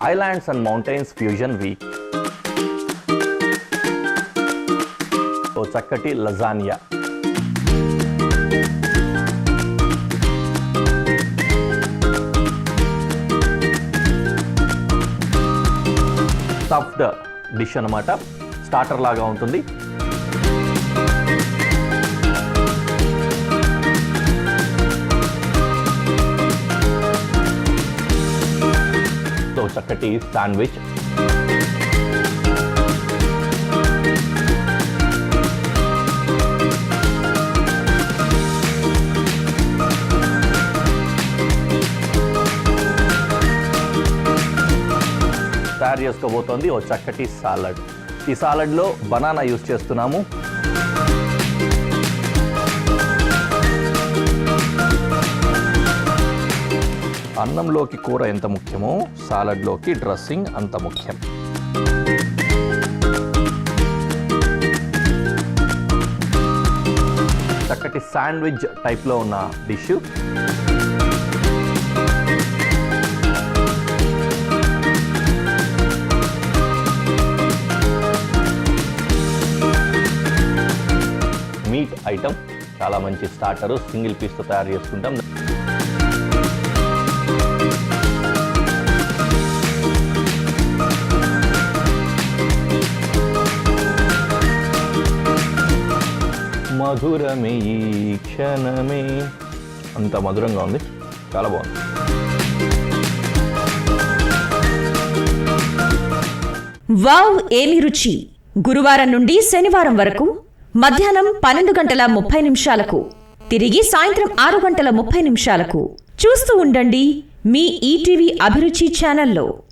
Highlands and Mountains Fusion Week. ఓ చక్కటి lasagne. Stuffed dish అన్నమాట, starter లాగా ఉంటుంది. చక్కటి శాండ్విచ్, తయారు చేసుకోబోతోంది ఓ చక్కటి సాలడ్. ఈ సాలడ్లో బనానా యూజ్ చేస్తున్నాము. అన్నంలోకి కూర ఎంత ముఖ్యమో సాలడ్లోకి డ్రెస్సింగ్ అంత ముఖ్యం. చక్కటి శాండ్విచ్ టైప్లో ఉన్న డిష్. మీట్ ఐటమ్, చాలా మంచి స్టార్టరు, సింగిల్ పీస్తో తయారు చేసుకుంటాం. మధురమే ఈ క్షణమే, అంత మధురంగా ఉంది, చాలా బాగుంది. వావ్ ఏమి రుచి! గురువారం నుండి శనివారం వరకు మధ్యాహ్నం 12:30 తిరిగి సాయంత్రం 6:30 చూస్తూ ఉండండి మీ ఈటీవీ అభిరుచి ఛానల్లో.